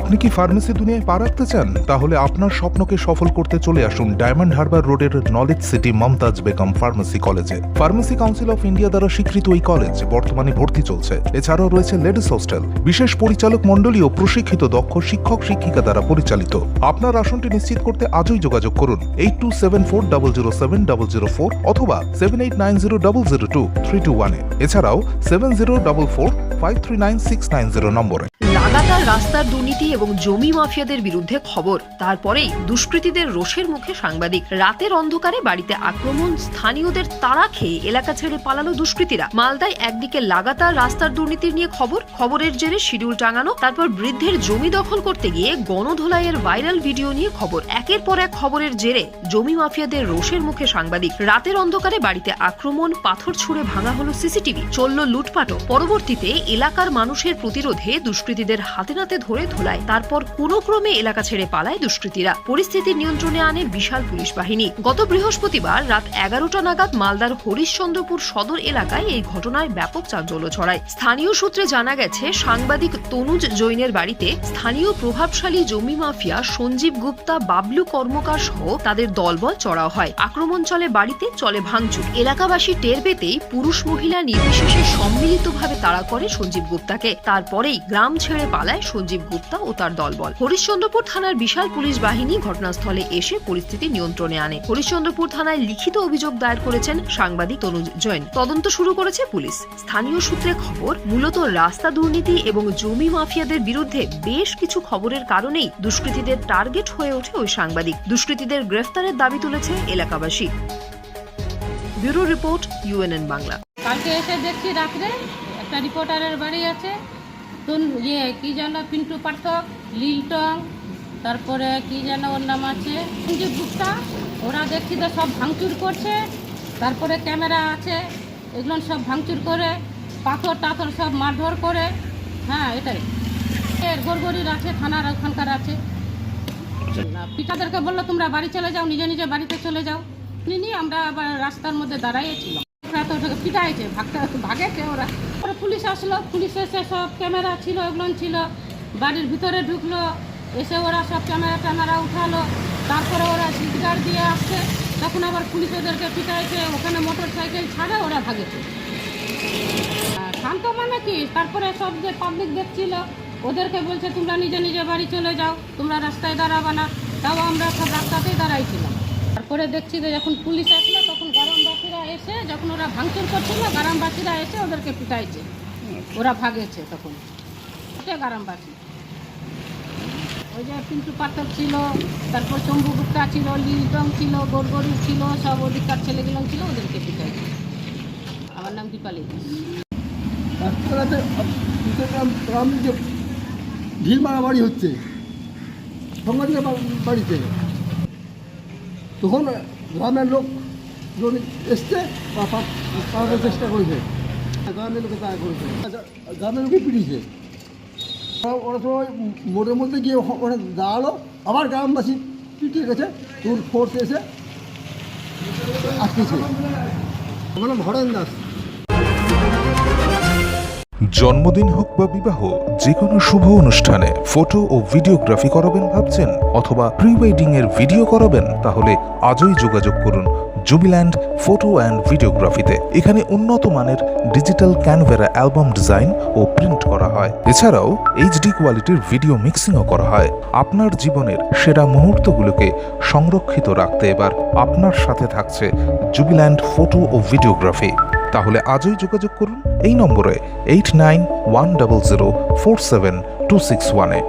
আপনি কি ফার্মেসি দুনিয়ায় পা রাখতে চান? তাহলে আপনার স্বপ্নকে সফল করতে চলে আসুন ডায়মন্ড হারবার রোডের Knowledge City Mumtaz Begum pharmacy কলেজে। ফার্মেসি কাউন্সিল অফ ইন্ডিয়া দ্বারা স্বীকৃত এই কলেজ বর্তমানে ভর্তি চলছে। এছাড়াও রয়েছে লেডিস হোস্টেল, বিশেষ পরিচালক মণ্ডলী ও প্রশিক্ষিত দক্ষ শিক্ষক শিক্ষিকা দ্বারা পরিচালিত। আপনার আসনটি নিশ্চিত করতে আজই যোগাযোগ করুন 8274007004 অথবা 7890002321 এছাড়াও 7044539690 নম্বরে। লাগাতার রাস্তার দুর্নীতি এবং জমি মাফিয়াদের বিরুদ্ধে খবর, তারপরেই দুষ্কৃতীদের রোষের মুখে সাংবাদিক। রাতের অন্ধকারে বাড়িতে আক্রমণ, স্থানীয়দের তাড়া খেয়ে এলাকা ছেড়ে পালালো দুষ্কৃতীরা। মালদায় একদিকে লাগাতার রাস্তার দুর্নীতির নিয়ে খবরের জেরে শিডিউল টাঙানো, তারপর বৃদ্ধের জমি দখল করতে গিয়ে গণধোলাইয়ের ভাইরাল ভিডিও নিয়ে খবর। একের পর এক খবরের জেরে জমি মাফিয়াদের রোষের মুখে সাংবাদিক। রাতের অন্ধকারে বাড়িতে আক্রমণ, পাথর ছুঁড়ে ভাঙা হলো সিসিটিভি, চলল লুটপাটও। পরবর্তীতে এলাকার মানুষের প্রতিরোধে দুষ্কৃতীদের হাতে নাতে ধরে ধোলায়, তারপর কোনো ক্রমে এলাকা ছেড়ে পালায় দুষ্কৃতীরা। পরিস্থিতি নিয়ন্ত্রণে আনে বিশাল পুলিশ বাহিনী। গত বৃহস্পতিবার রাত 11টা নাগাদ মালদার হরিশ্চন্দ্রপুর সদর এলাকায় এই ঘটনায় ব্যাপক চাঞ্চল্য ছড়ায়। স্থানীয় সূত্রে জানা গেছে, সাংবাদিক তনুজ জৈনের বাড়িতে স্থানীয় প্রভাবশালী জমি মাফিয়া সঞ্জীব গুপ্তা, বাবলু কর্মকার সহ তাদের দলবল চড়াও হয়। আক্রমণ চলে, বাড়িতে চলে ভাঙচুর। এলাকাবাসী টের পেতেই পুরুষ মহিলা নির্বিশেষে সম্মিলিতভাবে তাড়া করে সঞ্জীব গুপ্তাকে। তারপরেই গ্রাম ছেড়ে পালায় সঞ্জীব গুপ্তা ও তার দলবল। হরিশ্চন্দ্রপুর থানার বিশাল পুলিশ বাহিনী ঘটনাস্থলে এসে পরিস্থিতি নিয়ন্ত্রণে আনে। হরিশ্চন্দ্রপুর থানায় লিখিত অভিযোগ দায়ের করেছেন সাংবাদিক তনুজ জৈন। তদন্ত শুরু করেছে পুলিশ। স্থানীয় সূত্রে খবর, মূলত রাস্তা দুর্নীতি এবং জমি মাফিয়াদের বিরুদ্ধে বেশ কিছু খবরের কারণেই দুষ্কৃতীদের টার্গেট হয়ে ওঠে ওই সাংবাদিক। দুষ্কৃতীদের গ্রেফতারের দাবি তুলেছে এলাকাবাসী। Bureau report, UNN Bangla. কালকে এসে দেখছি রাত্রে একটা রিপোর্টারের বাড়ি আছে, কি যেন পিন্টু পাঠক, লিলটং, তারপরে কি যেন ওর নাম আছে সঞ্জীব গুপ্তা। ওরা দেখছি তো সব ভাঙচুর করছে, তারপরে ক্যামেরা আছে, এগুলো সব ভাঙচুর করে, পাথর টাথর সব মারধর করে। হ্যাঁ, এটাই গড়গড়ির আছে, থানার ওখানকার আছে। পিতাদেরকে বললো তোমরা বাড়ি চলে যাও, নিজে নিজে বাড়িতে চলে যাও। নিয়ে আমরা আবার রাস্তার মধ্যে দাঁড়াইয়েছিলাম। পিটাইছে, ভাগেছে ওরা। পুলিশ আসলো, পুলিশ এসে সব ক্যামেরা ছিল, ওগুলো ছিল, বাড়ির ভিতরে ঢুকলো, এসে ওরা সব ক্যামেরা উঠালো। তারপরে ওরা সিটগার্ড দিয়ে আসছে, তখন আবার পুলিশ ওদেরকে পিটাইছে। ওখানে মোটর সাইকেল ছাড়ে ওরা ভাগেছে। শান্ত মানে কি, তারপরে সব যে পাবলিক দেখছিল ওদেরকে বলছে তোমরা নিজে নিজে বাড়ি চলে যাও, তোমরা রাস্তায় দাঁড়াবা না। তাও আমরা সব রাস্তাতেই দাঁড়াইছিলাম। তারপরে দেখছি যে যখন পুলিশ আসলো, তখন গ্রামবাসীরা এসে, যখন ওরা ভাঙচুর করছিল, গ্রামবাসীরা এসে ওদেরকে পিটাইছে, ওরা ভাগেছে। তখন গ্রামবাসী ওই যে পিন্টু পাঠক ছিল, তারপর শম্ভু গুপ্তা ছিল, লিলটং ছিল, গড়গড়ি ছিল, সব অধিকার ছেলেগুলো ছিল, ওদেরকে পিটাইছে। আমার নাম দীপালি। ভিড় মারামারি হচ্ছে সাংবাদিকের বাড়িতে, তখন গ্রামের লোক এসছে, পালানোর চেষ্টা করেছে, গ্রামের লোকে তারা করেছে, গ্রামের লোকে পিটিয়েছে। ওরা সবাই মোড়ের মধ্যে গিয়ে ওখানে দাঁড়ালো, আবার গ্রামবাসী পিটিয়ে গেছে, তোর ফোর্স এসে আটকেছে। আমার নাম হরেন দাস। জন্মদিন হোক বা বিবাহ, যে কোনো শুভ অনুষ্ঠানে ফটো ও ভিডিওগ্রাফি করাবেন ভাবছেন, অথবা প্রি ওয়েডিং এর ভিডিও করাবেন, তাহলে আজই যোগাযোগ করুন জুবিল্যান্ড ফটো অ্যান্ড ভিডিওগ্রাফিতে। এখানে উন্নত মানের ডিজিটাল ক্যানভেরা অ্যালবাম ডিজাইন ও প্রিন্ট করা হয়। এছাড়াও এইচডি কোয়ালিটির ভিডিও মিক্সিংও করা হয়। আপনার জীবনের সেরা মুহূর্তগুলোকে সংরক্ষিত রাখতে এবার আপনার সাথে থাকছে জুবিল্যান্ড ফটো ও ভিডিওগ্রাফি। তাহলে আজই যোগাযোগ করুন এই নম্বরে 8910047261-এ।